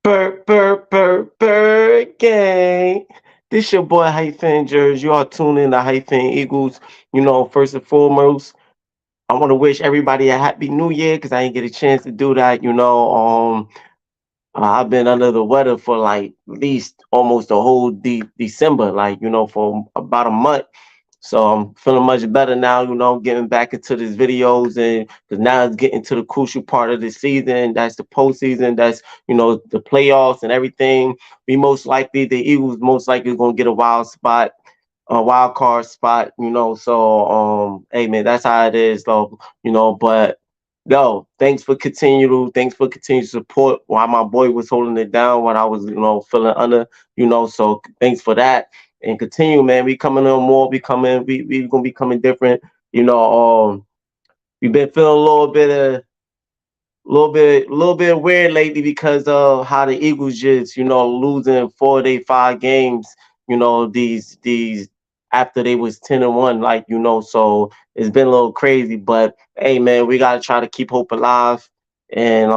Gang. This your boy Hyphen Jers. You are tuned in to Hyphen Eagles. First and foremost, I want to wish everybody a happy new year because I didn't get a chance to do that. I've been under the weather for like at least almost the whole December, for about a month. So I'm feeling much better now, getting back into these videos and because now it's getting to the crucial part of the season. That's the postseason. That's, the playoffs and everything. The Eagles most likely going to get a wild card spot, hey man, that's how it is though, but no, thanks for continued support while my boy was holding it down when I was, feeling under, so thanks for that and continue, man. We coming on more, we gonna be coming different, you know, we've been feeling a little bit weird lately because of how the Eagles just, losing 4 of their 5 games, these after they was 10-1, so it's been a little crazy. But hey man, we gotta try to keep hope alive and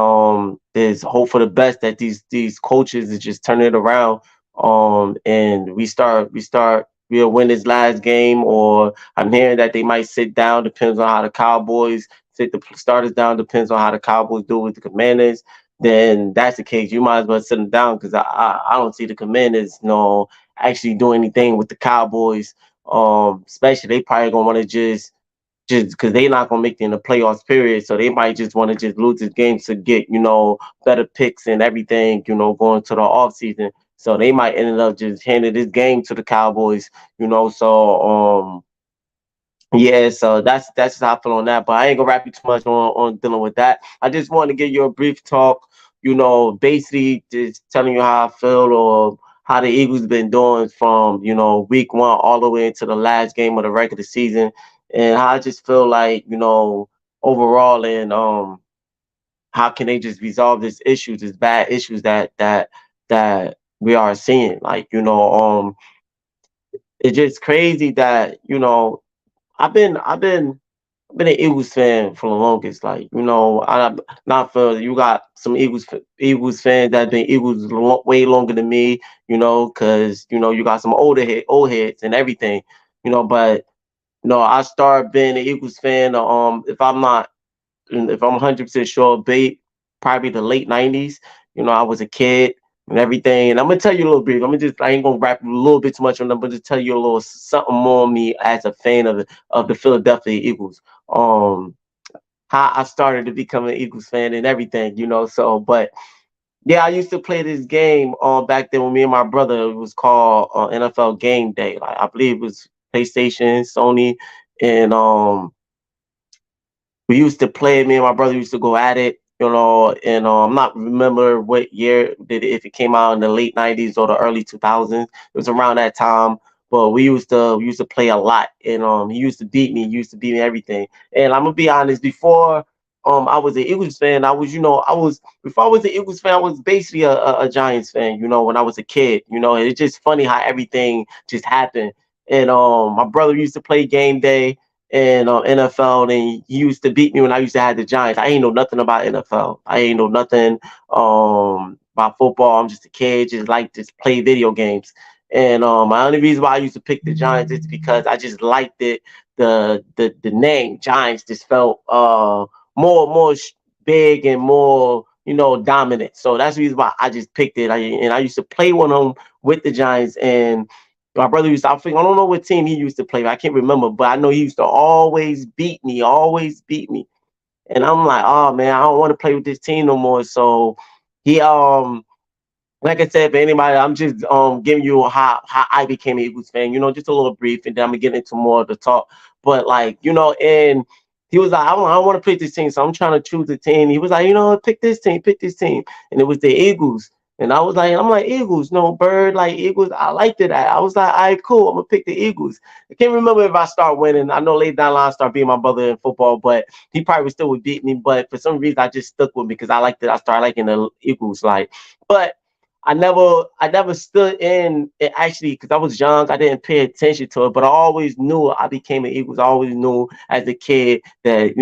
there's hope for the best that these coaches is just turning it around. And we'll win this last game, or I'm hearing that they might sit down, depends on how the Cowboys sit the starters down, depends on how the Cowboys do with the Commanders. Then that's the case. You might as well sit them down because I don't see the Commanders actually doing anything with the Cowboys. Especially they probably gonna want to just because they're not gonna make it in the playoffs period, so they might just want to just lose this game to get better picks and everything going to the off season. So they might end up just handing this game to the Cowboys. Yeah, so that's just how I feel on that. But I ain't gonna wrap you too much on dealing with that. I just wanted to give you a brief talk, basically just telling you how I feel or how the Eagles been doing from, week one all the way into the last game of the regular season. And how I just feel like, overall and how can they just resolve these bad issues that we are seeing. It's just crazy that, I've been an Eagles fan for the longest. I'm not for you got some Eagles fans that been way longer than me. Because you got some old heads and everything. But I started being an Eagles fan. If I'm 100% sure, probably the late '90s. I was a kid and everything. And I'm gonna tell you a little bit. I ain't gonna wrap a little bit too much on them, but just tell you a little something more on me as a fan of the Philadelphia Eagles. Um, how I started to become an Eagles fan and everything. So, but yeah, I used to play this game back then with me and my brother. It was called NFL Game Day. Like I believe it was PlayStation, Sony, and we used to play it. Me and my brother used to go at it, and I'm not remember what year if it came out in the late '90s or the early 2000s. It was around that time. But we used to play a lot, and he used to beat me everything. And I'm gonna be honest, before I was an Eagles fan, I was before I was an Eagles fan, I was basically a Giants fan. When I was a kid, and it's just funny how everything just happened. And my brother used to play game day and NFL, and he used to beat me when I used to have the Giants. I ain't know nothing about NFL. I ain't know nothing about football. I'm just a kid, just play video games. And my only reason why I used to pick the Giants is because I just liked it. The name Giants just felt big and more dominant. So that's the reason why I just picked it. I used to play one of them with the Giants, and my brother I don't know what team he used to play. I can't remember, but I know he used to always beat me. And I'm like, oh man, I don't want to play with this team no more. So he like I said, for anybody, I'm just giving you how I became an Eagles fan, just a little brief, and then I'm gonna get into more of the talk. But and he was like, I don't want to pick this team, so I'm trying to choose a team. He was like, pick this team, and it was the Eagles. And I'm like, Eagles, no bird, like Eagles. I liked it. I was like, all right, cool. I'm gonna pick the Eagles. I can't remember if I start winning. I know later down the line I start beating my brother in football, but he probably still would beat me. But for some reason, I just stuck with me because I liked it. I started liking the Eagles, but I never stood in it actually because I was young. I didn't pay attention to it, but I always knew I became an Eagles. I always knew as a kid that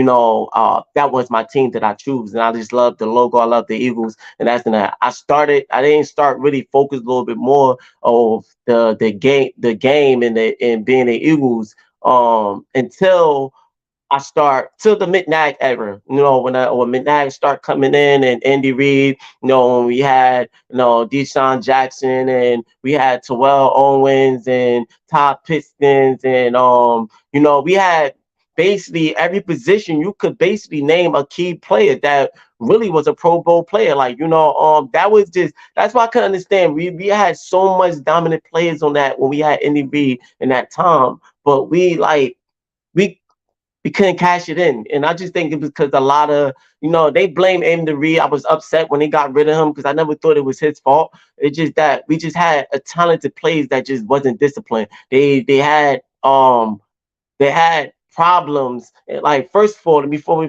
that was my team that I choose, and I just loved the logo. I love the Eagles, and that's when I started. I didn't start really focus a little bit more of the game, and being the Eagles until I start till the McNabb era. When McNabb start coming in and Andy Reid. When we had Deshaun Jackson and we had Terrell Owens and Todd Pistons and we had basically every position you could basically name a key player that really was a Pro Bowl player. Like that was just that's why I couldn't understand. We had so much dominant players on that when we had Andy Reid in that time, but we we couldn't cash it in. And I just think it was because a lot of, they blame Andy Reid. I was upset when they got rid of him because I never thought it was his fault. It's just that we just had a talented players that just wasn't disciplined. They had problems. Like first of all, before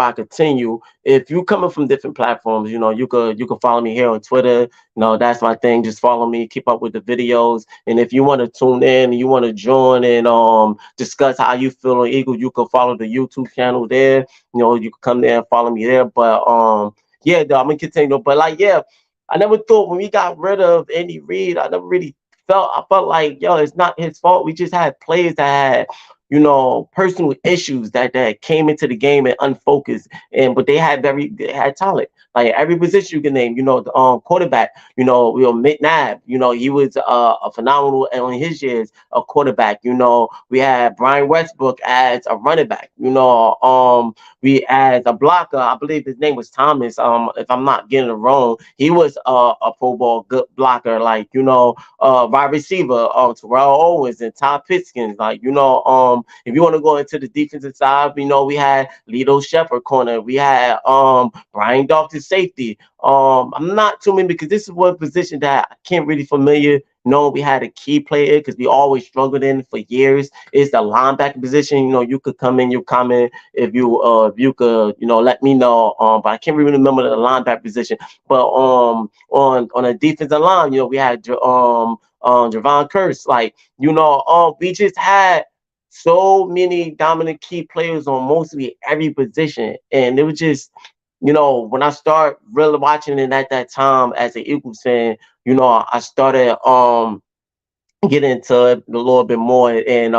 I continue, if you coming from different platforms, you could follow me here on Twitter. That's my thing. Just follow me, keep up with the videos, and if you want to tune in, you want to join and discuss how you feel on Eagles, you can follow the YouTube channel there. You can come there and follow me there. But yeah, though, I'm gonna continue. But like, yeah, I never thought when we got rid of Andy Reid, I never really I felt like, yo, it's not his fault. We just had players that had, personal issues that came into the game and unfocused, but they had talent. Like every position you can name, the quarterback, McNabb, he was a phenomenal on his years a quarterback. We had Brian Westbrook as a running back. We as a blocker, I believe his name was Thomas. If I'm not getting it wrong, he was a Pro Bowl good blocker. Like wide receiver, Terrell Owens and Todd Piskins. Like if you want to go into the defensive side, we had Lito Shepherd corner. We had Brian Dawkins safety. I'm not too many because this is one position that I can't really familiar. No, we had a key player because we always struggled in for years. It's the linebacker position. You could come in, you comment if you could, let me know. But I can't really remember the linebacker position. But on a defensive line, we had Javon Curse. Like, we just had so many dominant key players on mostly every position. And it was just, when I start really watching it at that time as an Eagles fan, I started get into it a little bit more and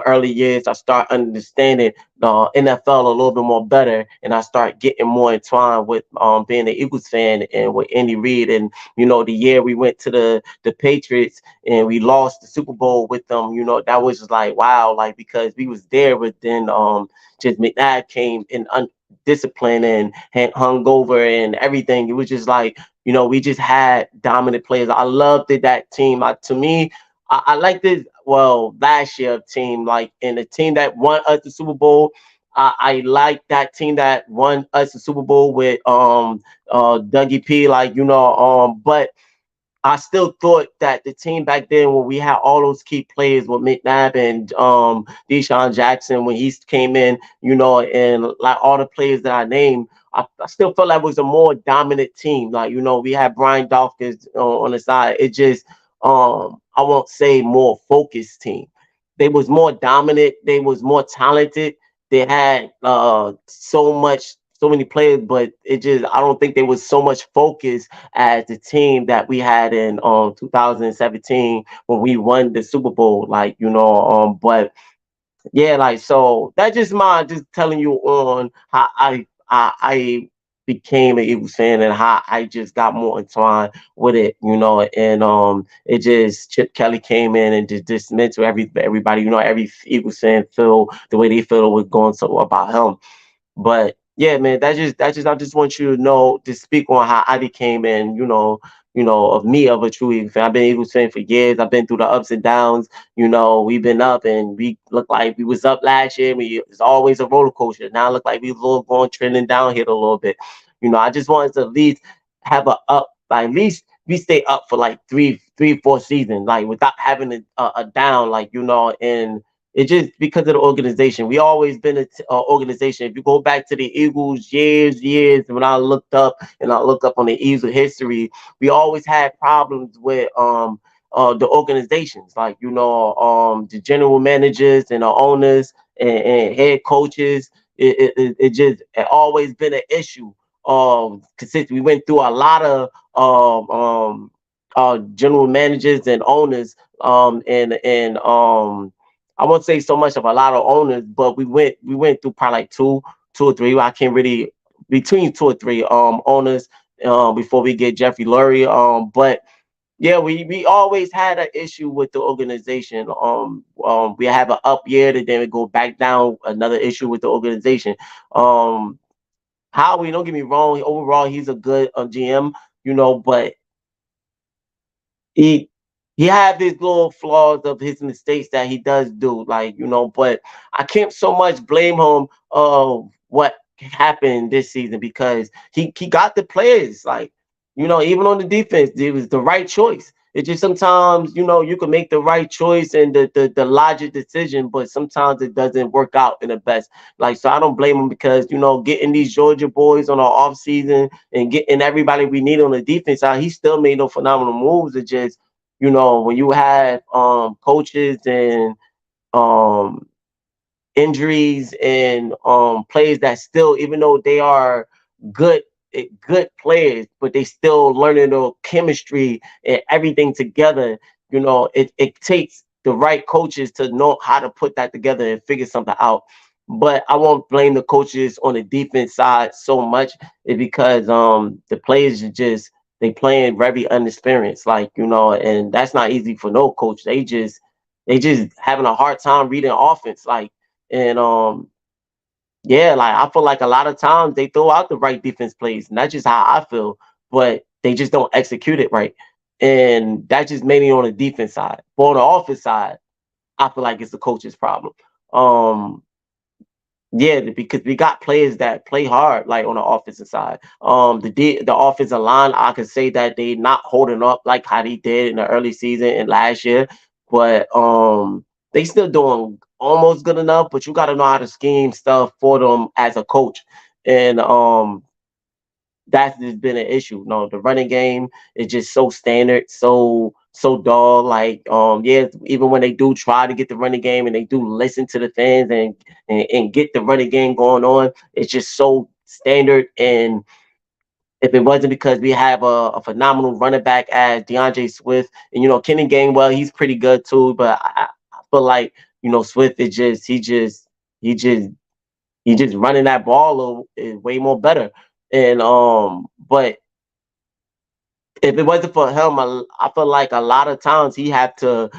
early years I start understanding the NFL a little bit more better and I start getting more entwined with being an Eagles fan and with Andy Reid and the year we went to the Patriots and we lost the Super Bowl with them, that was just like wow, like because we was there but then just McNabb came in discipline and hung over and everything. It was just like we just had dominant players. I loved it, that team. To me, I liked it. Well, last year team, like in the team that won us the Super Bowl. I like that team that won us the Super Bowl with Dougie P. Like but I still thought that the team back then when we had all those key players with McNabb and Deshaun Jackson when he came in, and like all the players that I named, I still felt like it was a more dominant team. Like, we had Brian Dawkins on the side. It just I won't say more focused team. They was more dominant, they was more talented. They had so many players, but it just I don't think there was so much focus as the team that we had in 2017 when we won the Super Bowl. Like, but yeah, like so that's just telling you on how I became an Eagles fan and how I just got more entwined with it, and it just Chip Kelly came in and just meant to everybody, every Eagles fan feel the way they feel was going so about him. But yeah, man, that's just I just want you to know to speak on how I became in, of me of a true Eagles fan. I've been Eagles fan for years. I've been through the ups and downs. We've been up and we look like we was up last year. It's always a roller coaster. Now it look like we a little going trending downhill a little bit. I just wanted to at least have a up, like at least we stay up for like 4 seasons, like without having a down, like and It's just because of the organization. We always been a organization. If you go back to the Eagles years, when I looked up and I looked up on the Eagles history, we always had problems with the organizations, like the general managers and the owners and head coaches. It just it always been an issue. Consistent. We went through a lot of general managers and owners and I won't say so much of a lot of owners, but we went through probably like two or three. I can't really between two or three owners before we get Jeffrey Lurie. But yeah, we always had an issue with the organization. We have an up year, and then we go back down. Another issue with the organization. Um, Howie, don't get me wrong. Overall, he's a good GM, but he he have his little flaws of his mistakes that he does do, like but I can't so much blame him of what happened this season because he got the players, like even on the defense it was the right choice. It just sometimes you can make the right choice and the logic decision, but sometimes it doesn't work out in the best. Like, so I don't blame him because getting these Georgia boys on our off season and getting everybody we need on the defense side, he still made no phenomenal moves. It just when you have coaches and um injuries and players that still, even though they are good good players, but they still learning the chemistry and everything together. It takes the right coaches to know how to put that together and figure something out. But I won't blame the coaches on the defense side so much. It's because the players are just they playing very inexperienced, like and that's not easy for no coach. They just having a hard time reading offense, like. And yeah, like I feel like a lot of times they throw out the right defense plays, and that's just how I feel, but they just don't execute it right. And that's just mainly on the defense side. But on the offense side, I feel like it's the coach's problem. Um, yeah, because we got players that play hard, like on the offensive side. The offensive line, I could say that they not holding up like how they did in the early season and last year, but they still doing almost good enough. But you got to know how to scheme stuff for them as a coach, and that's just been an issue. No, the running game is just so standard, so dull. Like, yeah, even when they do try to get the running game and they do listen to the fans and get the running game going on, it's just so standard. And if it wasn't because we have a phenomenal running back as DeAndre Swift, and Kenny Gainwell, he's pretty good too. But I feel like Swift is just he just he just running that ball is way more better. And but if it wasn't for him, I feel like a lot of times he had to,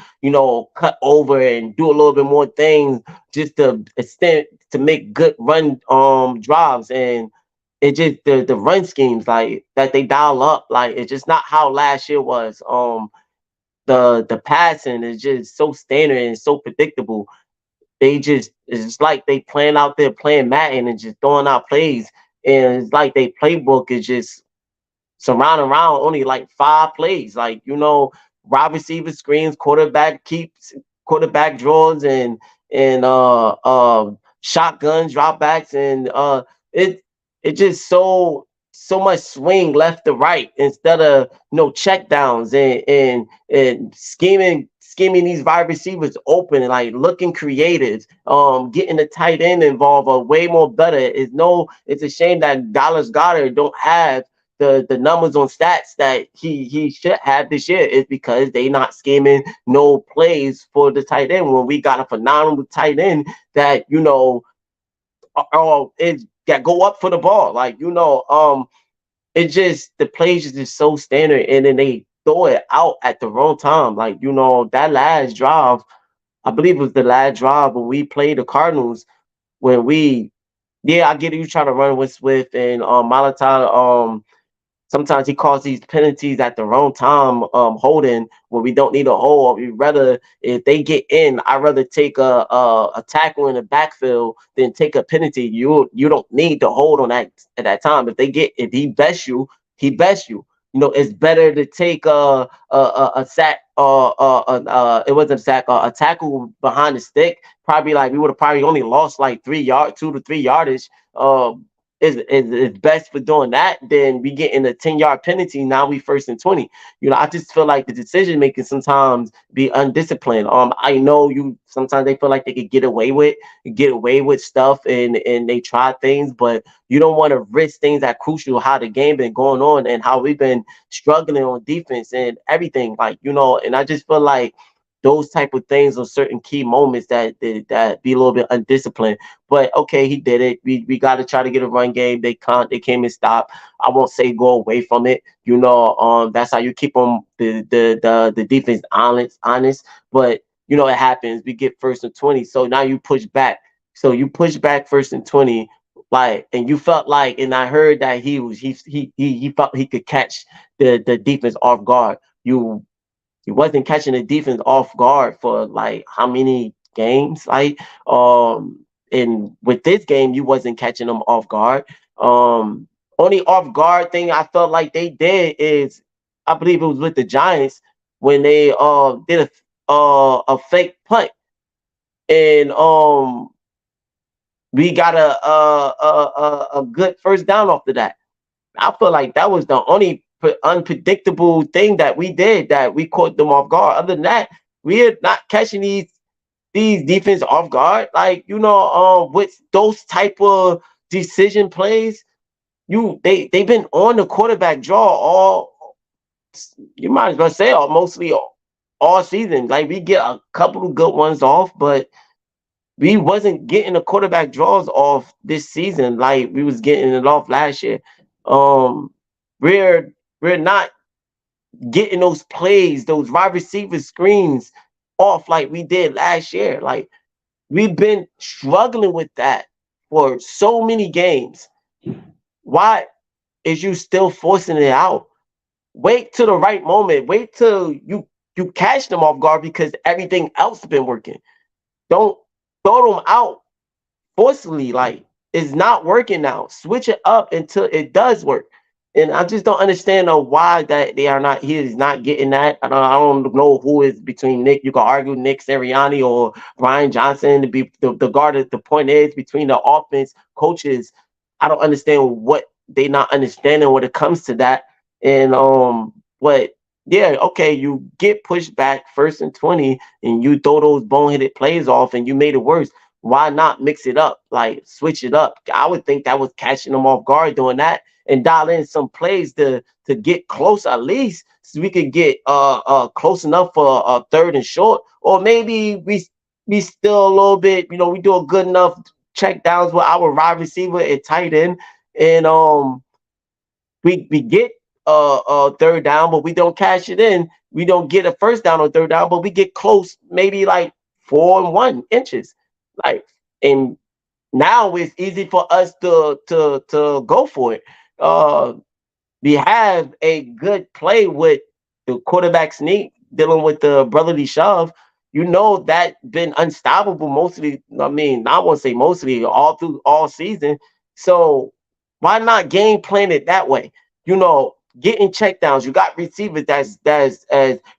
cut over and do a little bit more things just to extend to make good run drives. And it just the run schemes like that they dial up, like it's just not how last year was. The passing is just so standard and so predictable. It's like they playing out there playing Madden and just throwing out plays. And it's like they playbook is just surround around only like 5 plays. Like, wide receiver screens, quarterback keeps, quarterback draws, and shotgun dropbacks, and it it just so much swing left to right instead of check downs and scheming these wide receivers open and like looking creative. Getting the tight end involved are way more better. It's a shame that Dallas Goddard don't have the numbers on stats that he should have this year. Is because they not scheming no plays for the tight end when we got a phenomenal tight end that it that go up for the ball. Like, it just the plays is just so standard, and then they throw it out at the wrong time. Like, that last drive, I believe it was the last drive when we played the Cardinals, when we yeah, I get it, you trying to run with Swift and Malachi. Sometimes he calls these penalties at the wrong time, holding when we don't need a hold. We rather, if they get in, I'd rather take a tackle in the backfield than take a penalty. You don't need to hold on that at that time. If he bests you, he bests you. it's better to take a sack, it wasn't a sack, a tackle behind the stick. Probably like we would have probably only lost like 3 yard, 2 to 3 yardage. Um, is best for doing that. Then we get in a 10 yard penalty. Now we 1st and 20. I just feel like the decision making sometimes be undisciplined. I know you sometimes they feel like they could get away with stuff, and they try things, but you don't want to risk things that crucial how the game been going on and how we've been struggling on defense and everything. And I just feel like those type of things are certain key moments that be a little bit undisciplined. But okay, he did it. We got to try to get a run game. They came and stopped. I won't say go away from it. That's how you keep them the defense honest. But it happens. We get 1st and 20. So now you push back. So you push back 1st and 20, like, and you felt like, and I heard that he felt he could catch the defense off guard. You wasn't catching the defense off guard for like how many games? And with this game, you wasn't catching them off guard. Only off guard thing I felt like they did is, I believe it was with the Giants when they did a fake punt, and we got a good first down off of that. I feel like that was the only unpredictable thing that we did, that we caught them off guard. Other than that, we're not catching these defense off guard. With those type of decision plays, they've been on the quarterback draw all, you might as well say, mostly all season. Like, we get a couple of good ones off, but we wasn't getting the quarterback draws off this season like we was getting it off last year. Um, we're we're not getting those plays, those wide receiver screens off like we did last year. Like, we've been struggling with that for so many games. Why is you still forcing it out? Wait till the right moment. Wait till you catch them off guard, because everything else has been working. Don't throw them out forcefully. Like, it's not working now. Switch it up until it does work. And I just don't understand why that they are not. He is not getting that. I don't know who is between Nick. You can argue Nick Sirianni or Brian Johnson to be the guard. The point is, between the offense coaches, I don't understand what they not understanding when it comes to that. And but yeah, okay, you get pushed back 1st and 20, and you throw those boneheaded plays off, and you made it worse. Why not mix it up? Like, switch it up. I would think that was catching them off guard doing that, and dial in some plays to get close, at least so we could get close enough for a 3rd and short. Or maybe we still a little bit, we do a good enough check downs with our wide receiver and tight end, and we get third down, but we don't cash it in. We don't get a first down on third down, but we get close, maybe like 4 and 1 inches. Like, and now it's easy for us to go for it. Uh, we have a good play with the quarterback sneak dealing with the brotherly shove. That been unstoppable mostly. I mean, I won't say mostly, all through all season. So why not game plan it that way? Getting check downs. You got receivers that's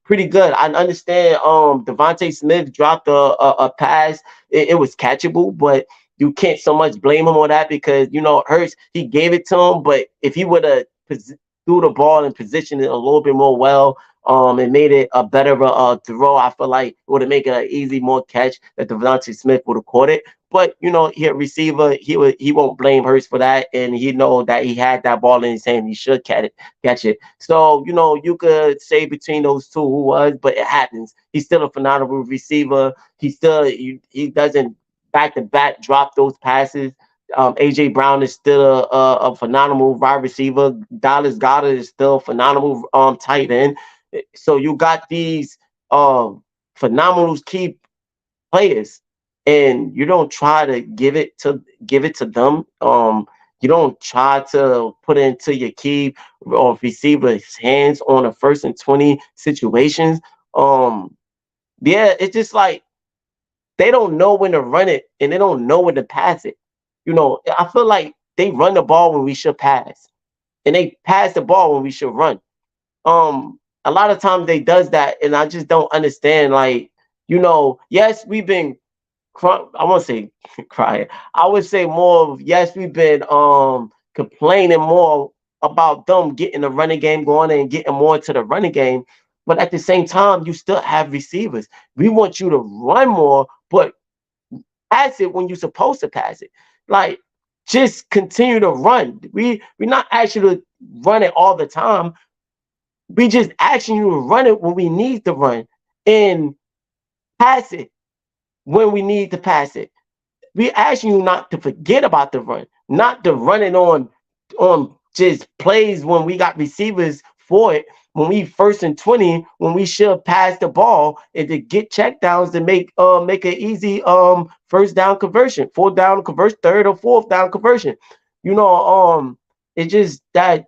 pretty good. I understand. Devontae Smith dropped a pass. It was catchable, but you can't so much blame him on that, because Hurts, he gave it to him. But if he would have threw the ball and positioned it a little bit more well, and made it a better throw, I feel like it would have made it an easy more catch that Devontae Smith would have caught it. But he a receiver, he won't blame Hurts for that, and he know that he had that ball in his hand. He should catch it. So you could say between those two who was, but it happens. He's still a phenomenal receiver. He doesn't back to back drop those passes. AJ Brown is still a phenomenal wide receiver. Dallas Goedert is still a phenomenal tight end. So you got these phenomenal key players, and you don't try to give it to them. You don't try to put it into your key or receiver's hands on a 1st and 20 situations. Yeah, it's just like they don't know when to run it, and they don't know when to pass it. I feel like they run the ball when we should pass, and they pass the ball when we should run. a lot of times they does that, and I just don't understand. Like, yes, we've been I won't say crying. I would say more of, yes, we've been complaining more about them getting the running game going and getting more to the running game. But at the same time, you still have receivers. We want you to run more, but pass it when you're supposed to pass it. Like, just continue to run. We're not asking you to run it all the time. We just asking you to run it when we need to run and pass it when we need to pass it. We asking you not to forget about the run, not to run it on just plays when we got receivers for it. When we 1st and 20, when we should pass the ball and to get checkdowns to make an easy first down conversion, fourth down conversion, third or fourth down conversion. It's just that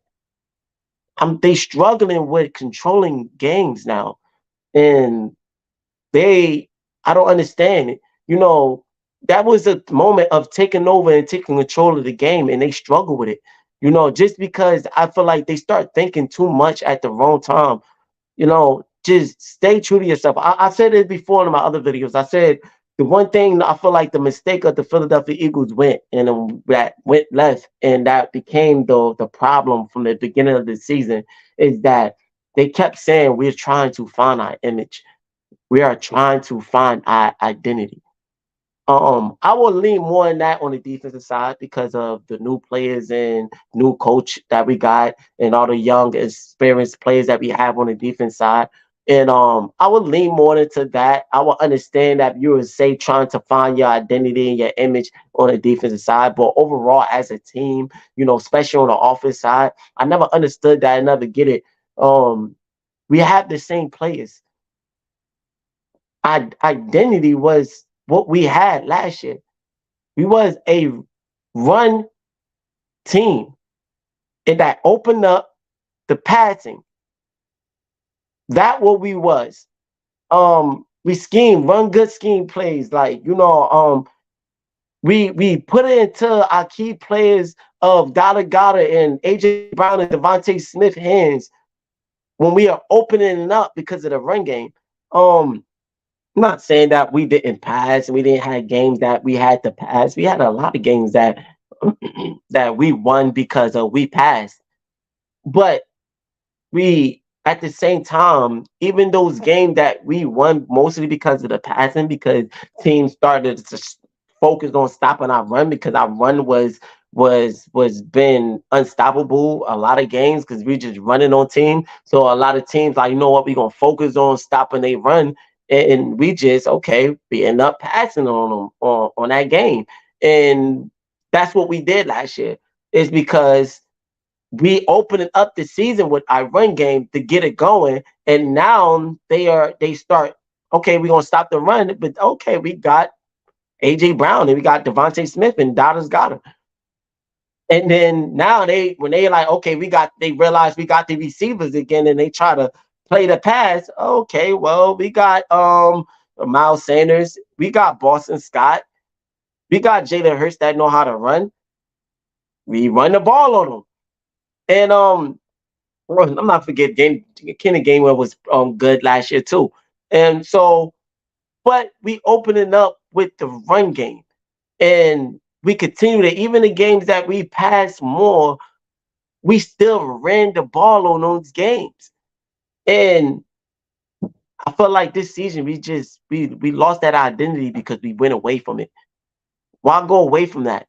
they struggling with controlling games now, and they I don't understand it. That was a moment of taking over and taking control of the game, and they struggle with it. Just because I feel like they start thinking too much at the wrong time. Just stay true to yourself. I said it before in my other videos. I said the one thing I feel like the mistake of the Philadelphia Eagles went and that went left, and that became the problem from the beginning of the season, is that they kept saying we're trying to find our image. We are trying to find our identity. I will lean more in that on the defensive side because of the new players and new coach that we got and all the young experienced players that we have on the defense side. And I would lean more into that. I would understand that you would say trying to find your identity and your image on the defensive side, but overall as a team, especially on the offense side, I never understood that. I never get it. We have the same players. Our identity was what we had last year. We was a run team, and that opened up the passing. That what we was. We scheme, run good scheme plays. Like, we put it into our key players of Dada Gata and AJ Brown and Devontae Smith hands when we are opening it up because of the run game. I'm not saying that we didn't pass and we didn't have games that we had to pass. We had a lot of games that that we won because we passed. But we at the same time, even those games that we won mostly because of the passing, because teams started to focus on stopping our run because our run was been unstoppable a lot of games because we just running on team. So a lot of teams like, what, we're gonna focus on stopping they run, and we just we end up passing on them on that game. And that's what we did last year. Is because we opened up the season with our run game to get it going, and now they start. Okay, we're gonna stop the run, but okay, we got AJ Brown and we got Devontae Smith and Dada's got him. And then now when they like, okay, they realize we got the receivers again, and they try to play the pass. Okay, well, we got Miles Sanders, we got Boston Scott, we got Jalen Hurts that know how to run. We run the ball on them. And I'm not forgetting Kenny Gainwell was good last year too. And so, but we opening up with the run game, and we continue to, even the games that we passed more, we still ran the ball on those games. And I feel like this season we lost that identity because we went away from it. Why go away from that?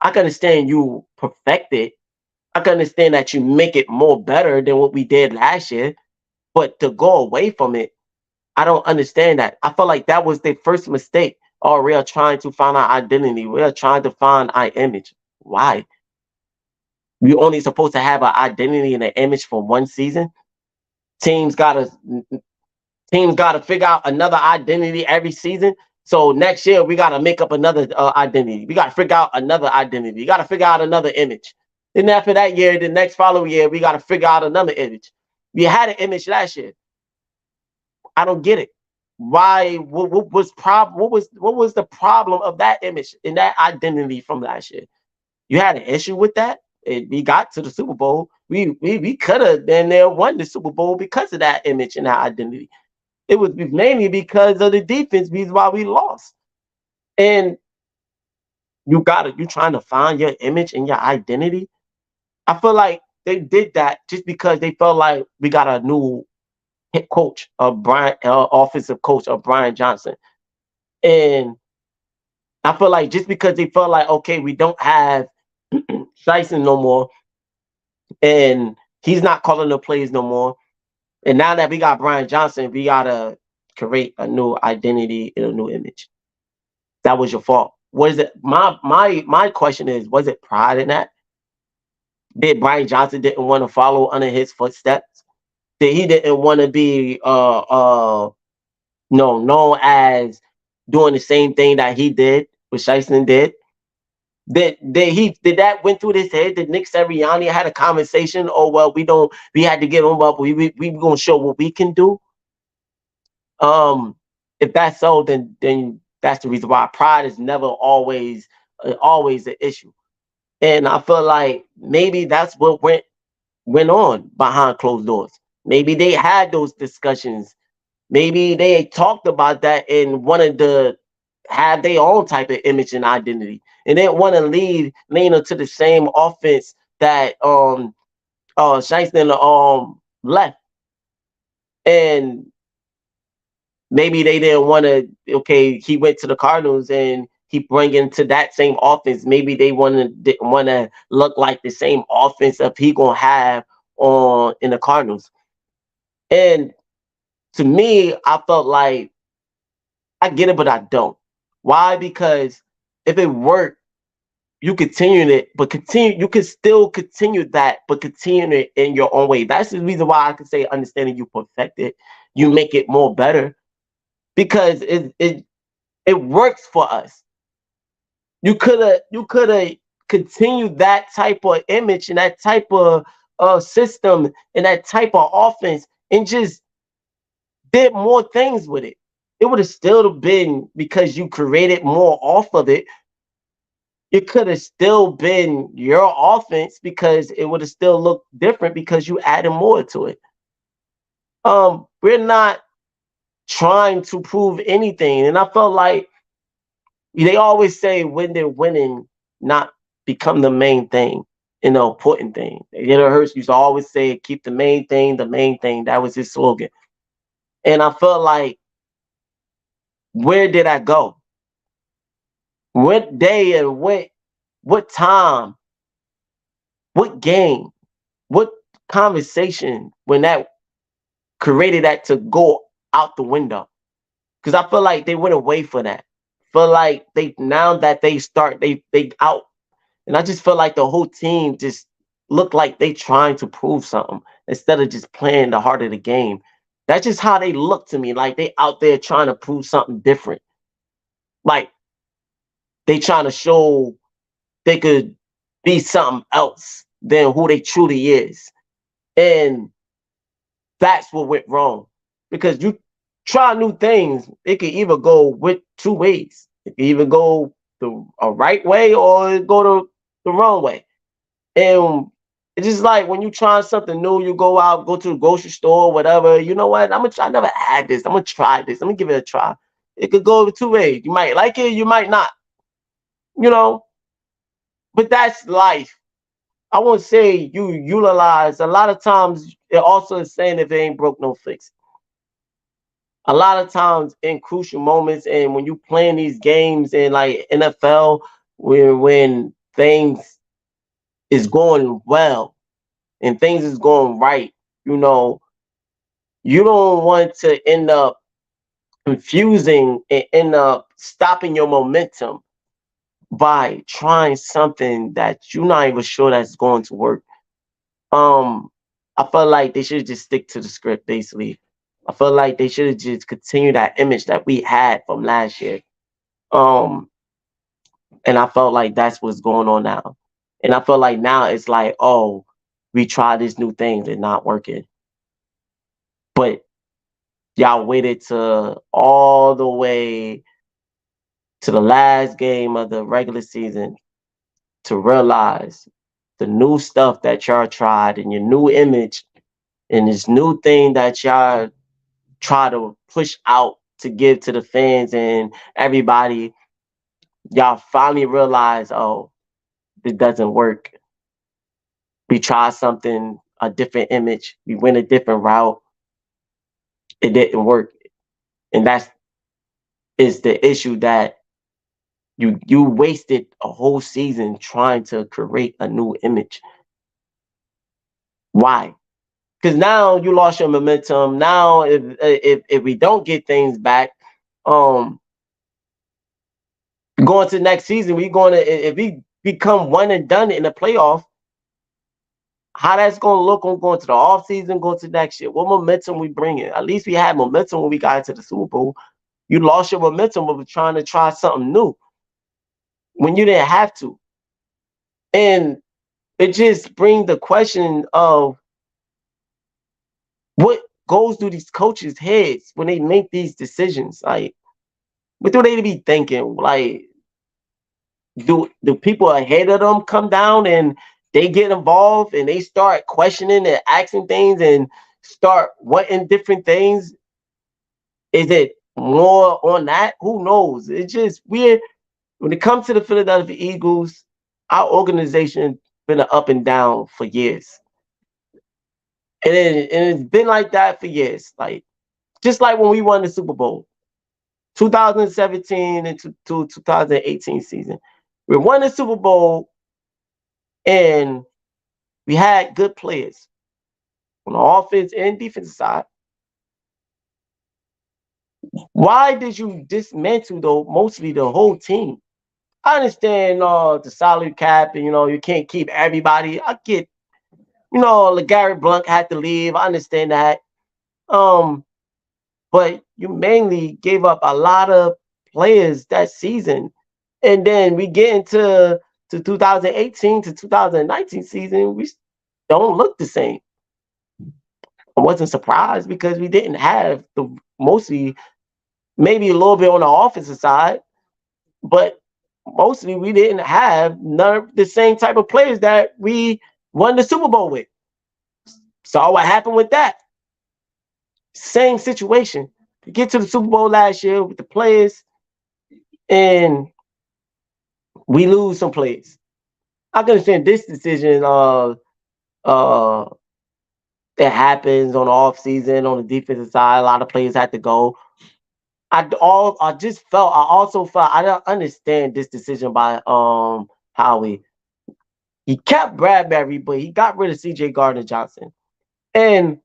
I can understand you perfect it. I can understand that you make it more better than what we did last year, but to go away from it, I don't understand that. I feel like that was their first mistake. Oh, we are trying to find our identity. We are trying to find our image. Why? We only supposed to have an identity and an image for one season. Teams gotta figure out another identity every season. So next year we gotta make up another identity. We gotta figure out another identity. We gotta figure out another image. Then after that year, the next following year, we gotta figure out another image. We had an image last year. I don't get it. Why? What was the problem of that image and that identity from last year? You had an issue with that. We got to the Super Bowl. we could have been there, won the Super Bowl because of that image and that identity. It was mainly because of the defense, because why we lost. And you trying to find your image and your identity. I feel like they did that just because they felt like we got a new head coach of offensive coach of Brian Johnson. And I feel like just because they felt like, okay, we don't have Dyson no more, and he's not calling the plays no more. And now that we got Brian Johnson, we gotta create a new identity and a new image. That was your fault. Was it my question is, was it pride in that? Did Brian Johnson didn't want to follow under his footsteps? That he didn't want to be no known as doing the same thing that he did, what Shieston did? Did that went through his head? Did Nick Sirianni had a conversation? Oh well, we had to get him up. We gonna show what we can do. Um, if that's so, then that's the reason why pride is never always an issue. And I feel like maybe that's what went on behind closed doors. Maybe they had those discussions. Maybe they talked about that and wanted to have their own type of image and identity, and didn't want to lean into the same offense that Shieston left. And maybe they didn't want to. Okay, he went to the Cardinals and he bring into that same offense. Maybe they didn't want to look like the same offense that he gonna have on in the Cardinals. And to me, I felt like I get it, but I don't. Why? Because if it worked, you continue it, but you can still continue that, but continue it in your own way. That's the reason why I can say understanding you perfect it, you make it more better because it works for us. You could have continued that type of image and that type of system and that type of offense and just did more things with it. It would have still been because you created more off of it. It could have still been your offense because it would have still looked different because you added more to it. We're not trying to prove anything, and I felt like they always say when they're winning, not become the main thing, important thing. Jalen Hurts used to always say, "Keep the main thing, the main thing." That was his slogan, and I felt like, where did I go? What day and what time, what game, what conversation when that created that to go out the window? Because I feel like they went away for that. Feel like they now that they start they out, and I just feel like the whole team just looked like they trying to prove something instead of just playing the heart of the game. That's just how they look to me. Like they out there trying to prove something different. Like they trying to show they could be something else than who they truly is. And that's what went wrong. Because you try new things, it can either go with two ways. It can either go the a right way or go the wrong way. And it's just like when you try something new, you go out, go to the grocery store, whatever. You know what? I'm gonna try. I never had this. I'm gonna try this. I'm gonna give it a try. It could go two ways. You might like it, you might not. You know, but that's life. I won't say you utilize. A lot of times, it also is saying if it ain't broke, no fix. A lot of times in crucial moments, and when you playing these games in like NFL, when things is going well and things is going right, you know, you don't want to end up confusing and end up stopping your momentum by trying something that you're not even sure that's going to work. Um, I felt like they should just stick to the script, basically. I feel like they should have just continued that image that we had from last year. Um, and I felt like that's what's going on now. And I feel like now it's like, oh, we tried this new thing and not working. But y'all waited to all the way to the last game of the regular season to realize the new stuff that y'all tried and your new image and this new thing that y'all try to push out to give to the fans and everybody, y'all finally realize, oh, this doesn't work. We try something, a different image. We went a different route. It didn't work. And that's is the issue that you wasted a whole season trying to create a new image. Why? Because now you lost your momentum. Now, if we don't get things back, um, going to next season, we going to if we become one and done in the playoff, how that's going to look on going to the off season, going to next year. What momentum we bring in? At least we had momentum when we got into the Super Bowl. You lost your momentum of trying to try something new when you didn't have to, and it just brings the question of what goes through these coaches' heads when they make these decisions. Like, what do they be thinking? Like, do people ahead of them come down and they get involved and they start questioning and asking things and start wanting different things? Is it more on that? Who knows? It's just weird. When it comes to the Philadelphia Eagles, our organization been an up and down for years. And it's been like that for years. Like, just like when we won the Super Bowl, 2017 and to 2018 season. We won the Super Bowl and we had good players on the offense and defensive side. Why did you dismantle though mostly the whole team? I understand the salary cap and you can't keep everybody. I get LeGarrette Blount had to leave. I understand that. Um, but you mainly gave up a lot of players that season. And then we get into 2018 to 2019 season, we don't look the same. I wasn't surprised because we didn't have the mostly maybe a little bit on the offensive side, but mostly we didn't have none of the same type of players that we won the Super Bowl with. Saw what happened with that. Same situation. We get to the Super Bowl last year with the players, and we lose some players. I can understand this decision. Uh, it happens on the off season on the defensive side. A lot of players had to go. I also felt I don't understand this decision by Howie. He kept Bradbury, but he got rid of CJ Gardner Johnson. And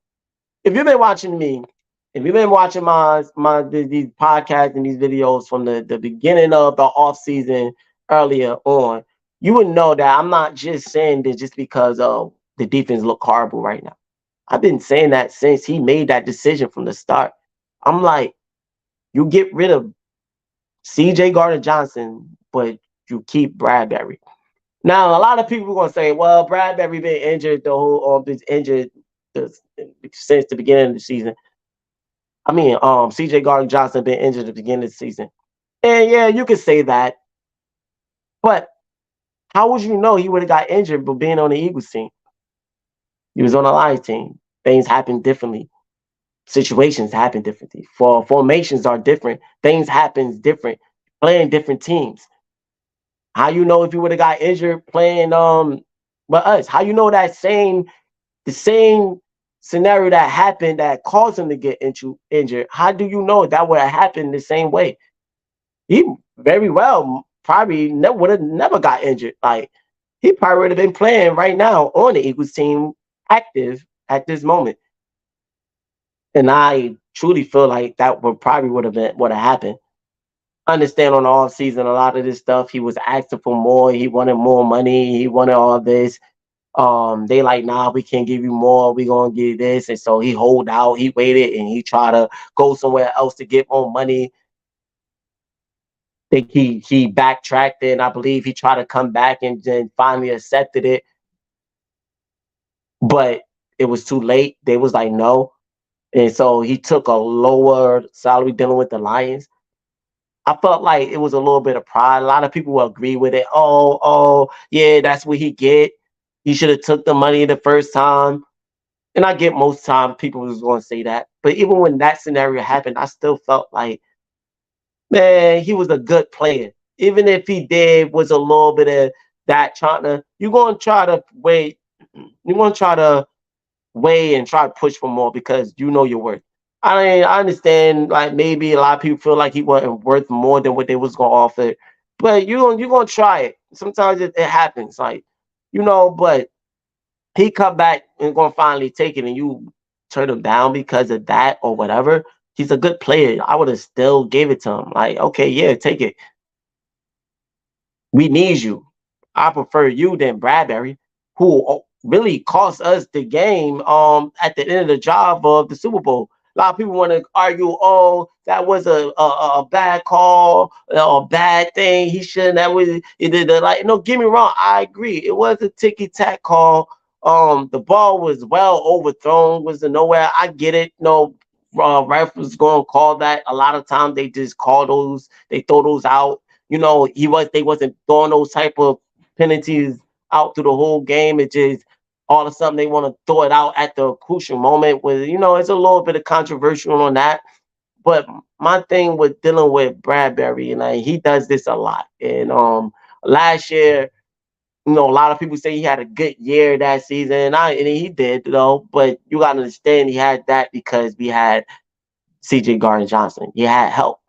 if you've been watching me, if you've been watching these podcasts and these videos from the beginning of the off season earlier on, you would know that I'm not just saying this just because the defense look horrible right now. I've been saying that since he made that decision from the start. I'm like, you get rid of CJ Gardner Johnson, but you keep Bradbury. Now, a lot of people are gonna say, "Well, Bradbury been injured been injured since the beginning of the season." I mean, CJ Gardner Johnson been injured at the beginning of the season, and yeah, you could say that. But how would you know he would have got injured but being on the Eagles team? He was on the Lions team. Things happen differently. Situations happen differently. Formations are different. Things happen different. Playing different teams. How you know if you would have got injured playing with us? How you know the same scenario that happened that caused him to get injured? How do you know that would have happened the same way? He very well probably would have never got injured. Like, he probably would have been playing right now on the Eagles team, active at this moment. And I truly feel like that would have happened. Understand on the off season, a lot of this stuff, he was asking for more. He wanted more money. He wanted all this. They like, nah, we can't give you more. We gonna give you this, and so he hold out. He waited, and he tried to go somewhere else to get more money. I think he backtracked, and I believe he tried to come back and then finally accepted it, but it was too late. They was like, no, and so he took a lower salary dealing with the Lions. I felt like it was a little bit of pride. A lot of people will agree with it. Oh, yeah, that's what he get. He should have took the money the first time. And I get most time people was going to say that. But even when that scenario happened, I still felt like, man, he was a good player. Even if he did was a little bit of that trying to, you're going to try to wait. You're going to try to weigh and try to push for more because you know your worth. I understand like maybe a lot of people feel like he wasn't worth more than what they was gonna offer, but you're gonna try it. Sometimes it happens, like but he come back and gonna finally take it and you turn him down because of that or whatever. He's a good player. I would have still gave it to him. Like, okay, yeah, take it. We need you. I prefer you than Bradbury, who really cost us the game at the end of the job of the Super Bowl. A lot of people want to argue, oh, that was a bad call, a bad thing. He shouldn't. That was he did the like. No, get me wrong. I agree. It was a ticky tack call. The ball was well overthrown. Was to nowhere. I get it. No, ref was going to call that. A lot of times they just call those. They throw those out. They wasn't throwing those type of penalties out through the whole game. It just all of a sudden they want to throw it out at the crucial moment where it's a little bit of controversial on that. But my thing with dealing with Bradbury, and he does this a lot. And last year, a lot of people say he had a good year that season, and he did though. But you gotta understand he had that because we had C.J. Gardner Johnson. He had help.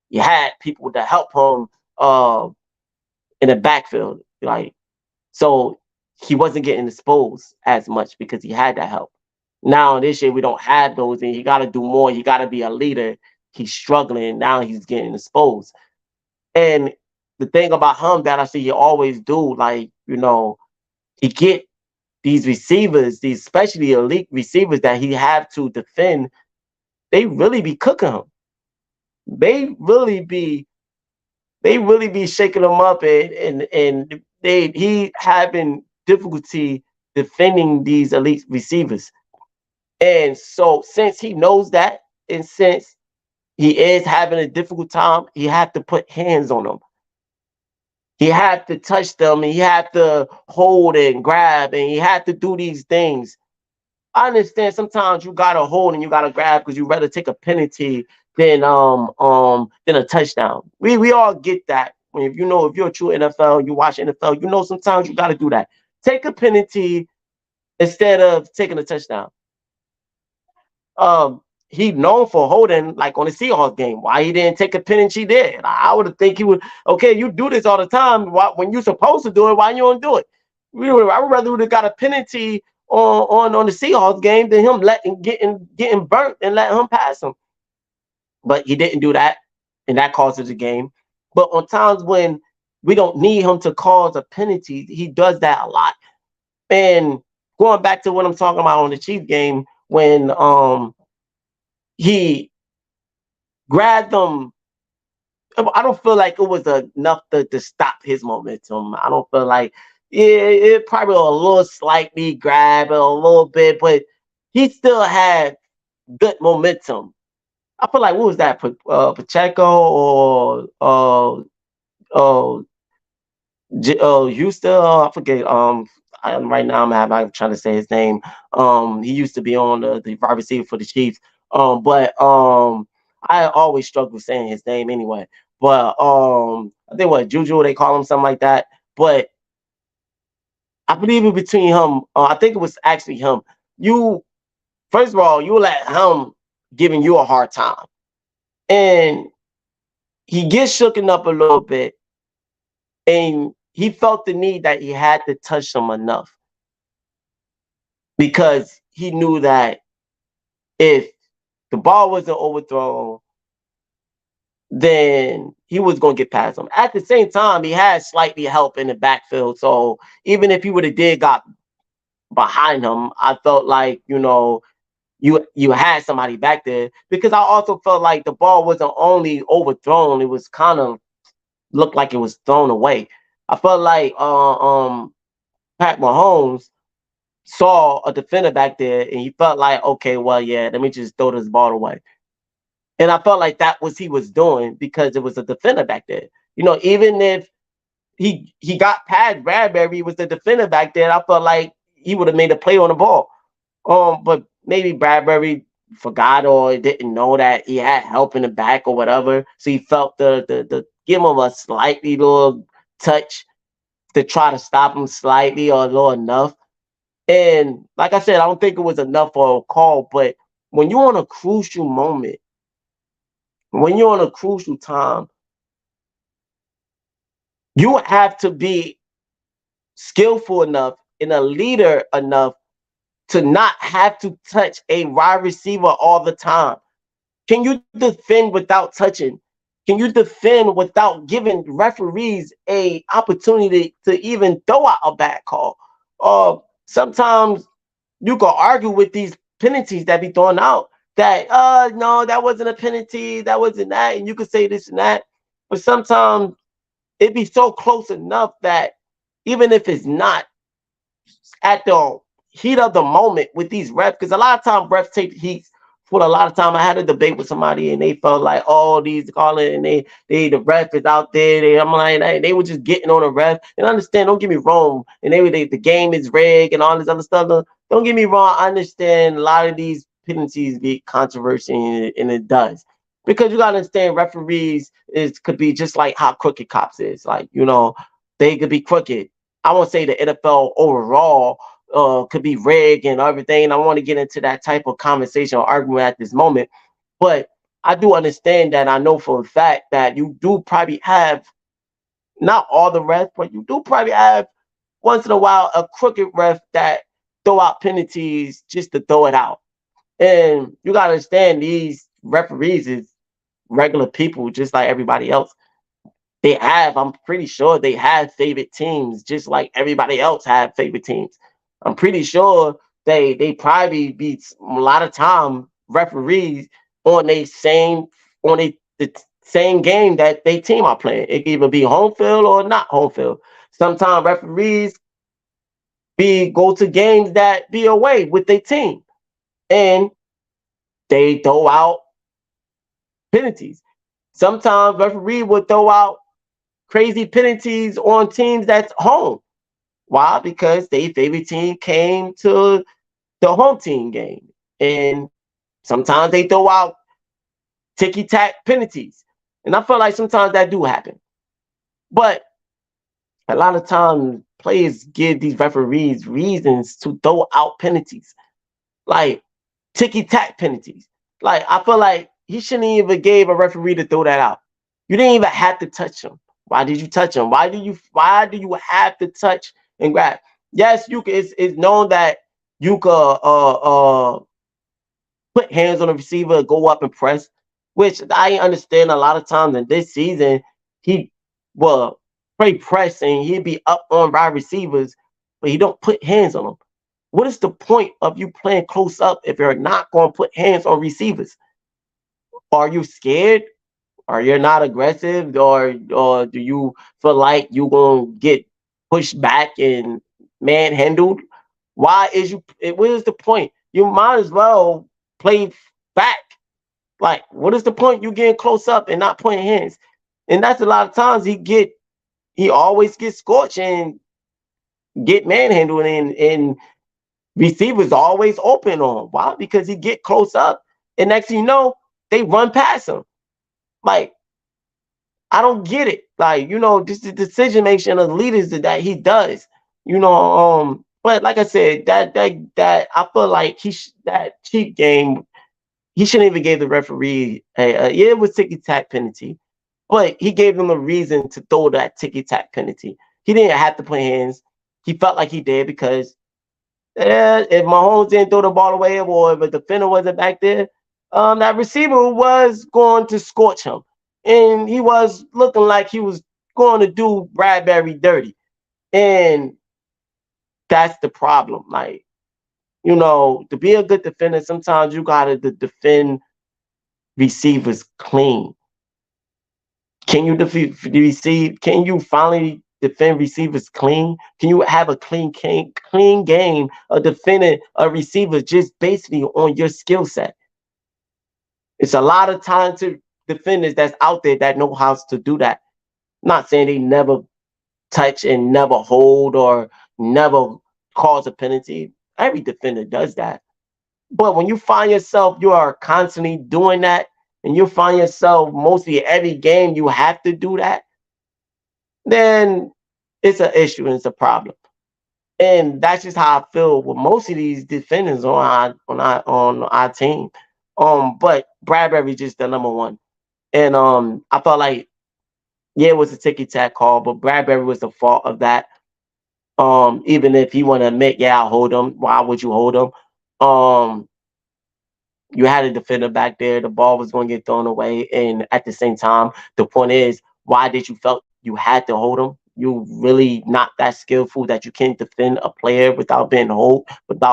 You had people to help him in the backfield. So he wasn't getting exposed as much because he had that help. Now this year we don't have those, and he got to do more. He got to be a leader. He's struggling. Now he's getting exposed. And the thing about him that I see he always do, he get these receivers, these especially elite receivers that he have to defend. They really be cooking him. They really be shaking him up, and he having difficulty defending these elite receivers. And so since he knows that, and since he is having a difficult time, he had to put hands on them. He had to touch them, and he had to hold and grab, and he had to do these things. I understand sometimes you gotta hold and you gotta grab because you rather take a penalty than a touchdown. We all get that. If you're a true NFL, you watch NFL, sometimes you gotta do that. Take a penalty instead of taking a touchdown. He known for holding like on the Seahawks game. Why he didn't take a penalty there? I would have think he would. Okay, you do this all the time. When you're supposed to do it, why you don't do it? I would rather would have got a penalty on the Seahawks game than him getting burnt and letting him pass him. But he didn't do that, and that causes the game. But on times when we don't need him to cause a penalty, he does that a lot. And going back to what I'm talking about on the Chiefs game, when he grabbed them, I don't feel like it was enough to stop his momentum. I don't feel like it probably a little slightly grab a little bit, but he still had good momentum. I feel like what was that? Pacheco or Houston? I forget. Right now I'm trying to say his name. He used to be on the wide receiver for the Chiefs. But I always struggle saying his name anyway. But I think what Juju they call him something like that. But I believe it between him. I think it was actually him. You first of all, you let him giving you a hard time, and he gets shooken up a little bit, and he felt the need that he had to touch him enough because he knew that if the ball wasn't overthrown, then he was going to get past him. At the same time, he had slightly help in the backfield, so even if he would have got behind him, I felt like you had somebody back there because I also felt like the ball wasn't only overthrown; it was kind of looked like it was thrown away. I felt like Pat Mahomes saw a defender back there and he felt like, okay, well, yeah, let me just throw this ball away. And I felt like that was he was doing because it was a defender back there. Even if he got past Bradbury, was the defender back then. I felt like he would have made a play on the ball. But maybe Bradbury forgot or didn't know that he had help in the back or whatever. So he felt the give him a slightly little touch to try to stop him slightly or a little enough. And like I said, I don't think it was enough for a call. But when you're on a crucial moment, when you're on a crucial time, you have to be skillful enough and a leader enough to not have to touch a wide receiver all the time. Can you defend without touching? Can you defend without giving referees a opportunity to even throw out a bad call? Sometimes you can argue with these penalties that be thrown out that no, that wasn't a penalty, that wasn't that, and you could say this and that. But sometimes it be so close enough that even if it's not at the heat of the moment with these refs, because a lot of times refs take heat. For a lot of time, I had a debate with somebody, and they felt like, oh, these calling, and the ref is out there. I'm like, they were just getting on the ref. And understand, don't get me wrong, and the game is rigged and all this other stuff. Don't get me wrong. I understand a lot of these penalties get controversy, and it does, because you gotta understand, referees could be just like how crooked cops is. Like, they could be crooked. I won't say the NFL overall could be rigged and everything. I want to get into that type of conversation or argument at this moment. But I do understand that. I know for a fact that you do probably have, not all the refs, but you do probably have once in a while a crooked ref that throw out penalties just to throw it out. And you got to understand, these referees is regular people just like everybody else. I'm pretty sure they have favorite teams just like everybody else have favorite teams. I'm pretty sure they probably beat a lot of time referees on the same game that they team are playing. It can either be home field or not home field. Sometimes referees go to games that be away with their team, and they throw out penalties. Sometimes referee would throw out crazy penalties on teams that's home. Why? Because their favorite team came to the home team game. And sometimes they throw out ticky-tack penalties. And I feel like sometimes that do happen. But a lot of times players give these referees reasons to throw out penalties. Like ticky-tack penalties. Like, I feel like he shouldn't even gave a referee to throw that out. You didn't even have to touch him. Why did you touch him? Why do you have to touch and grab? Yes, you can. It's known that you could put hands on the receiver, go up and press, which I understand a lot of times in this season, he will play press and he'd be up on wide receivers, but he don't put hands on them. What is the point of you playing close up if you're not going to put hands on receivers? Are you scared? Are you not aggressive? Or do you feel like you're going to get pushed back and manhandled? What is the point? You might as well play back. Like, what is the point you getting close up and not putting hands? And that's a lot of times he always gets scorched and get manhandled, and receivers always open on him. Why? Because he get close up, and next thing you know, they run past him. Like, I don't get it. Like, just the decision making of leaders that he does. But like I said, that I feel like that cheap game, he shouldn't even give the referee it was ticky tack penalty, but he gave them a reason to throw that ticky tack penalty. He didn't have to put hands. He felt like he did because if Mahomes didn't throw the ball away or if a defender wasn't back there, that receiver was going to scorch him. And he was looking like he was going to do Bradbury dirty. And that's the problem. Like, to be a good defender, sometimes you got to defend receivers clean. Can you finally defend receivers clean? Can you have a clean game of defending a receiver just basically on your skill set? It's a lot of talented defenders that's out there that know how to do that. I'm not saying they never touch and never hold or never cause a penalty. Every defender does that. But when you find yourself, you are constantly doing that, and you find yourself mostly every game you have to do that, then it's an issue and it's a problem. And that's just how I feel with most of these defenders on our team. But Bradbury just the number one. And I felt like yeah, it was a ticky tack call, but Bradbury was the fault of that. Even if he want to admit, yeah, I'll hold him. Why would you hold him? Um, you had a defender back there. The ball was going to get thrown away, and at the same time, the point is, why did you felt you had to hold him? You really not that skillful that you can defend a player without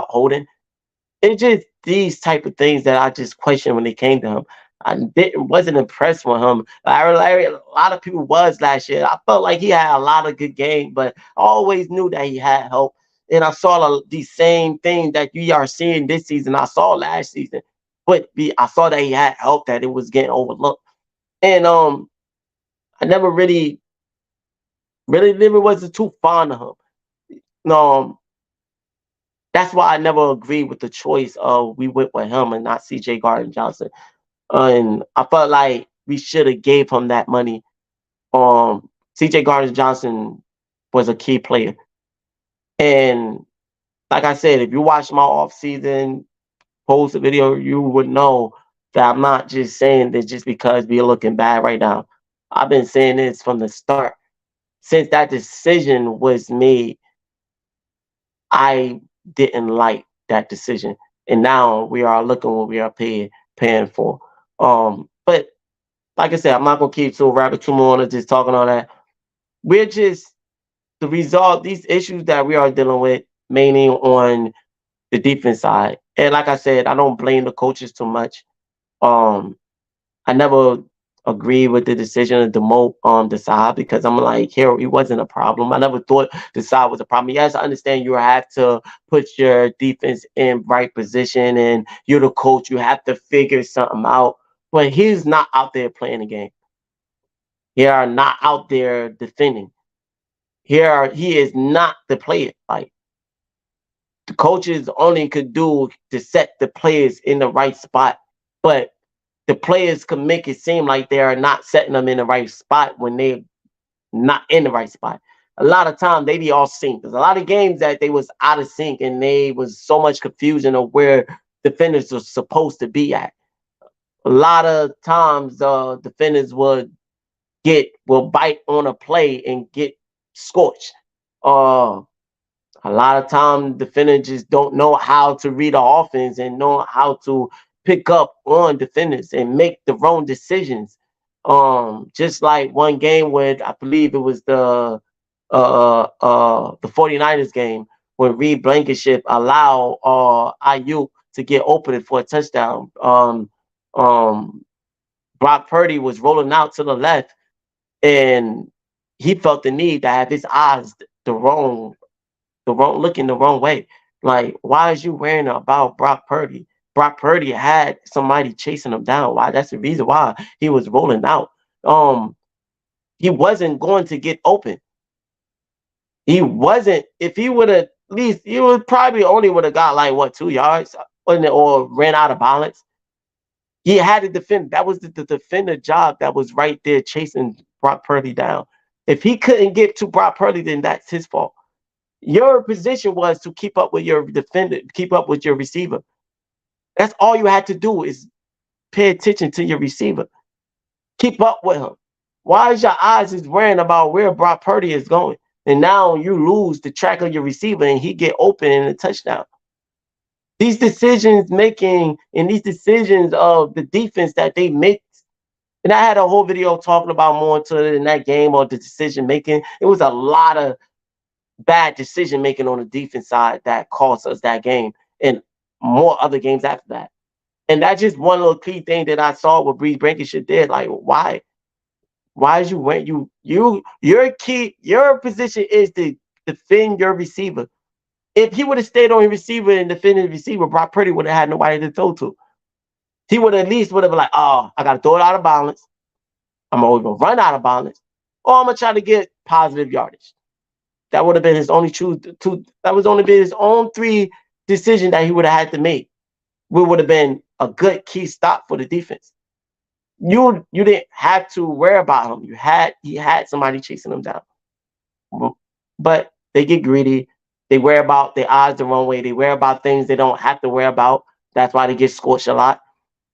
holding. It's just these type of things that I just questioned when it came to him. I wasn't impressed with him. A lot of people was last year. I felt like he had a lot of good game, but I always knew that he had help. And I saw these same things that you are seeing this season. I saw last season, but I saw that he had help that it was getting overlooked. And I never really never wasn't too fond of him. That's why I never agreed with the choice of we went with him and not CJ Garden Johnson. And I felt like we should have gave him that money. CJ Gardner Johnson was a key player. And like I said, if you watch my off-season post video, you would know that I'm not just saying this just because we're looking bad right now. I've been saying this from the start. Since that decision was made, I didn't like that decision. And now we are looking what we are paying for. But like I said, I'm not gonna keep so rabbit too more on just talking on that. We're just to resolve these issues that we are dealing with mainly on the defense side. And like I said, I don't blame the coaches too much. Um, I never agree with the decision to demote Desai because I'm like, here, it wasn't a problem. I never thought Desai was a problem. Yes, I understand you have to put your defense in right position and you're the coach, you have to figure something out. But he's not out there playing the game. He are not out there defending. He is not the player. Like the coaches only could do to set the players in the right spot, but the players could make it seem like they are not setting them in the right spot when they're not in the right spot. A lot of time they be all sync. There's a lot of games that they was out of sync and they was so much confusion of where defenders are supposed to be at. A lot of times defenders will bite on a play and get scorched. Uh a lot of times defenders just don't know how to read the offense and know how to pick up on defenders and make the wrong decisions. Just like one game where I believe it was the 49ers game when Reed Blankenship allowed Ayuk to get open for a touchdown. Um, Brock Purdy was rolling out to the left and he felt the need to have his eyes looking the wrong way. Like, why is you worrying about Brock Purdy? Brock Purdy had somebody chasing him down. Why? That's the reason why he was rolling out. He wasn't going to get open. He wasn't. If he would have, at least he would probably only would have got like what 2 yards, or ran out of balance. He had to defend. That was the defender job that was right there chasing Brock Purdy down. If he couldn't get to Brock Purdy, then that's his fault. Your position was to keep up with your defender, keep up with your receiver. That's all you had to do is pay attention to your receiver. Keep up with him. Why is your eyes is worrying about where Brock Purdy is going? And now you lose the track of your receiver and he get open in a touchdown. These decisions making and these decisions of the defense that they make. And I had a whole video talking about more into it in that game or the decision making. It was a lot of bad decision making on the defense side that cost us that game and more other games after that. And that's just one little key thing that I saw what Breeze Blankenship did. Like, why? Why is you when your position is to defend your receiver. If he would have stayed on his receiver and defended the receiver, Brock Purdy would have had nobody to throw to. He would at least would have been like, oh, I gotta throw it out of balance. I'm always gonna run out of balance. Or I'm gonna try to get positive yardage. That would have been his only that was only been his own three decision that he would have had to make. Would have been a good key stop for the defense. You didn't have to worry about him. He had somebody chasing him down. But they get greedy. They worry about their eyes the wrong way. They worry about things they don't have to worry about. That's why they get scorched a lot.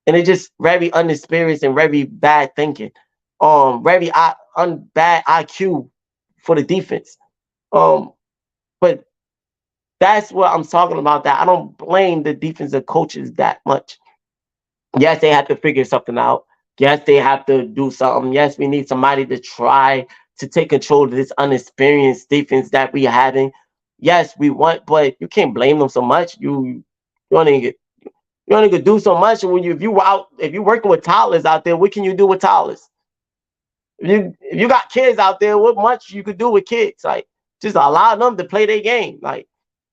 And it's just very inexperienced and very bad thinking. Very bad IQ for the defense. But that's what I'm talking about. That I don't blame the defensive coaches that much. Yes, they have to figure something out. Yes, they have to do something. Yes, we need somebody to try to take control of this unexperienced defense that we having. Yes, we want, but you can't blame them so much. You only get you only could do so much. And when if you're working with toddlers out there, what can you do with toddlers? If you got kids out there, what much you could do with kids? Like just allow them to play their game. Like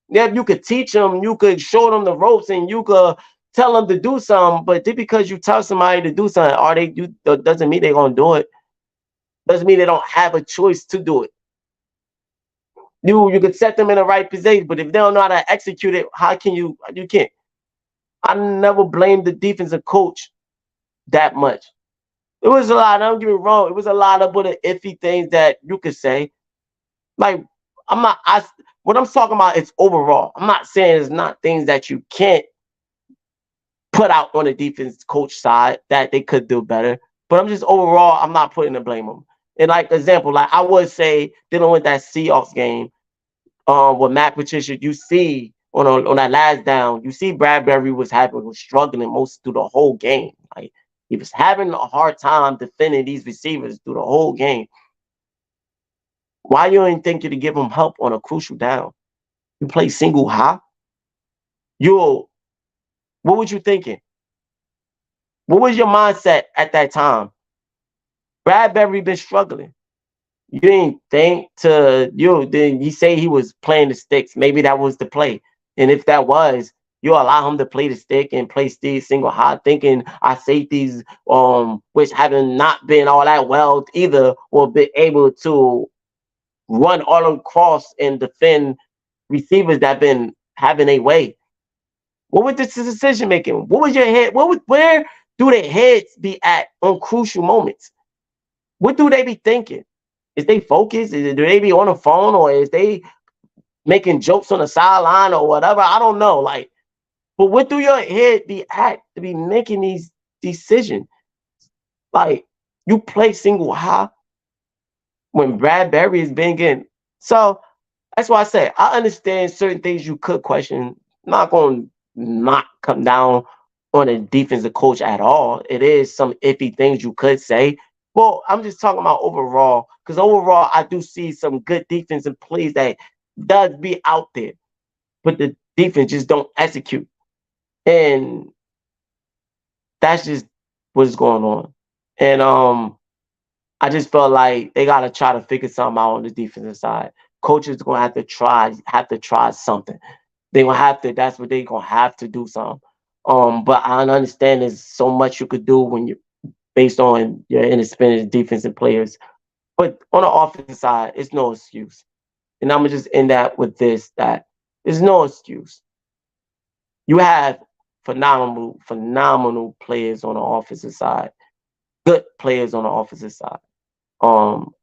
yeah, you could teach them, you could show them the ropes, and you could tell them to do something. But just because you tell somebody to do something, or they do, doesn't mean they're gonna do it. Doesn't mean they don't have a choice to do it. You could set them in the right position, but if they don't know how to execute it, how can you? You can't. I never blamed the defensive coach that much. It was a lot. Don't get me wrong. It was a lot of but iffy things that you could say. Like I'm not. What I'm talking about is overall. I'm not saying it's not things that you can't put out on the defense coach side that they could do better. But I'm just overall. I'm not putting the blame on them. And like example, like I would say dealing with that Seahawks game, with Matt Patricia, you see on that last down, you see Bradbury was struggling most through the whole game. Like he was having a hard time defending these receivers through the whole game. Why you ain't think you to give him help on a crucial down? You play single high. You, what was you thinking? What was your mindset at that time? Bradbury been struggling. You didn't think to you then you say he was playing the sticks. Maybe that was the play. And if that was, you allow him to play the stick and play Steve single high, thinking our safeties, which haven't not been all that well either, will be able to run all across and defend receivers that been having a way. What was this decision making? What was your head? Where do their heads be at on crucial moments? What do they be thinking? Is they focused? Do they be on the phone, or is they making jokes on the sideline or whatever? I don't know. Like, but what do your head be at to be making these decisions? Like, you play single high when Bradbury has been getting. So that's why I say I understand certain things you could question. I'm not going to not come down on a defensive coach at all. It is some iffy things you could say. Well, I'm just talking about overall, because overall I do see some good defensive plays that does be out there, but the defense just don't execute, and that's just what's going on. And I just felt like they gotta try to figure something out on the defensive side. Coaches are gonna have to try something. They gonna have to. That's what they gonna have to do something. But I understand there's so much you could do when you based on your inexperienced defensive players. But on the offensive side, it's no excuse. And I'm gonna just end that with this: that there's no excuse. You have phenomenal players on the offensive side, good players on the offensive side.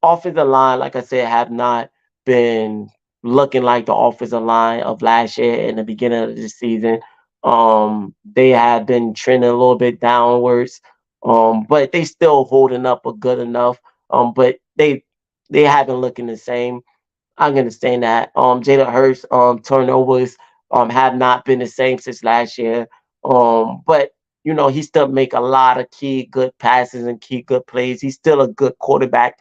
Offensive line, like I said, have not been looking like the offensive line of last year and the beginning of the season. They have been trending a little bit downwards, but they still holding up a good enough. But they haven't looking the same. I can understand that. Jalen Hurts turnovers have not been the same since last year. But you know, he still make a lot of key good passes and key good plays. He's still a good quarterback.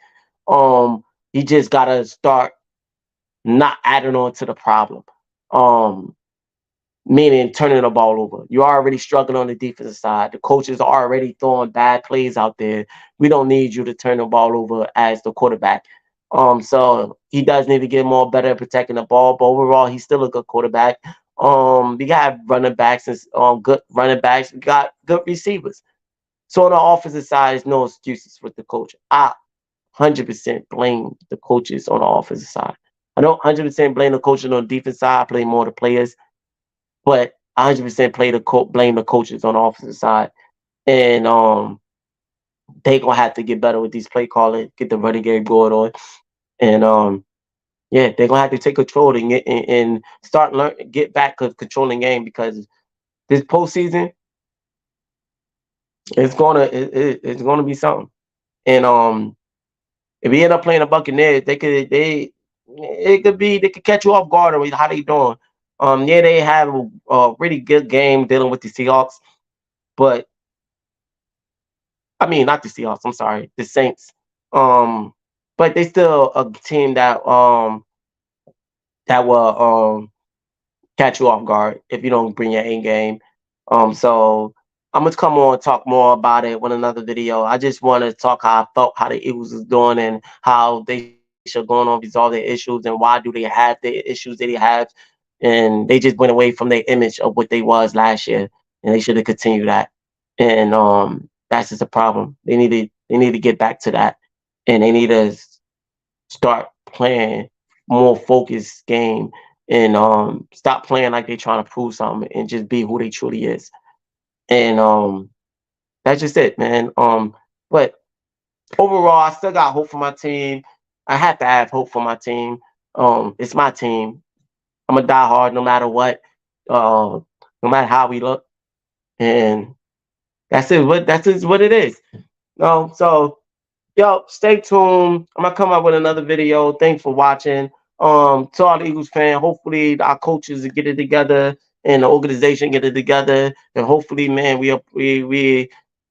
He just gotta start not adding on to the problem. Um, Meaning turning the ball over. You're already struggling on the defensive side. The coaches are already throwing bad plays out there. We don't need you to turn the ball over as the quarterback. So he does need to get more better at protecting the ball, but overall, he's still a good quarterback. We got running backs and good running backs. We got good receivers. So on the offensive side, there's no excuses with the coach. I 100% blame the coaches on the offensive side. I don't 100% blame the coaches on the defense side. I blame more the players, but I 100% blame the coaches on the offensive side. And they gonna have to get better with these play calling, get the running game going on, and yeah, they're gonna have to take control and start get back to controlling game because this postseason it's gonna be something. And if we end up playing the Buccaneers, they could catch you off guard with how they doing. Yeah, they have a really good game dealing with the Seahawks, but I mean not the Seahawks. I'm sorry, the Saints. Um, but they still a team that will catch you off guard if you don't bring your A game. So I'm gonna come on and talk more about it with another video. I just want to talk how I felt, how the Eagles is doing, and how they should go on resolve their issues, and why do they have the issues that they have, and they just went away from their image of what they was last year, and they should have continued that. And that's just a problem. They need to get back to that, and they need to start playing more focused game and stop playing like they're trying to prove something and just be who they truly is. And that's just it, man. But overall, I still got hope for my team. I have to have hope for my team. It's my team. I'm gonna die hard no matter what, no matter how we look, and that's it. That's just what it is. So yo, stay tuned. I'm gonna come up with another video. Thanks for watching. To all the Eagles fan, hopefully our coaches get it together and the organization get it together, and hopefully, man, we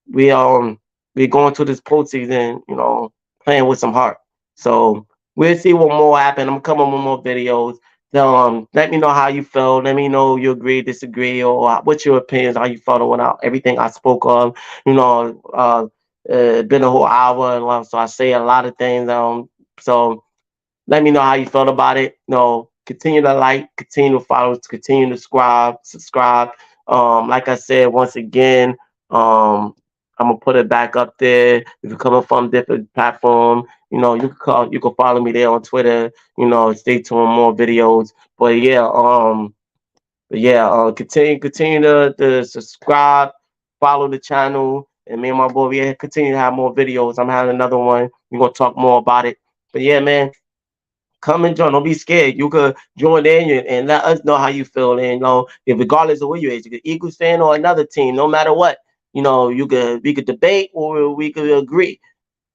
we're going to this postseason, playing with some heart. So we'll see what more happen. I'm coming with more videos. So, let me know how you felt. Let me know you agree, disagree, or what's your opinions, how you felt on everything I spoke of. You know, been a whole hour long, so I say a lot of things. So let me know how you felt about it. Continue to like, continue to follow, continue to subscribe. Like I said, once again, I'm gonna put it back up there. If you're coming from different platform, you can follow me there on Twitter. Stay tuned more videos. But yeah, continue to subscribe, follow the channel, and me and my boy, we continue to have more videos. I'm having another one. We're gonna talk more about it. But yeah, man, come and join. Don't be scared. You could join in and let us know how you feel. And if regardless of where you is, you could Eagles fan or another team, no matter what, we could debate or we could agree.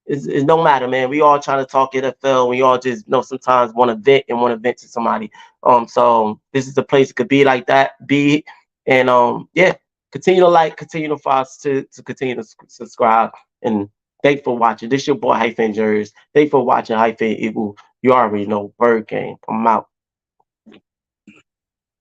It's no matter, man. We all trying to talk NFL. We all just sometimes want to vent to somebody. So this is the place it could be like that. And yeah, continue to like, continue to follow, to continue to subscribe. And thanks for watching. This your boy Hyphen Jers. Thanks for watching Hyphen Eagle. You already know Bird Game. I'm out.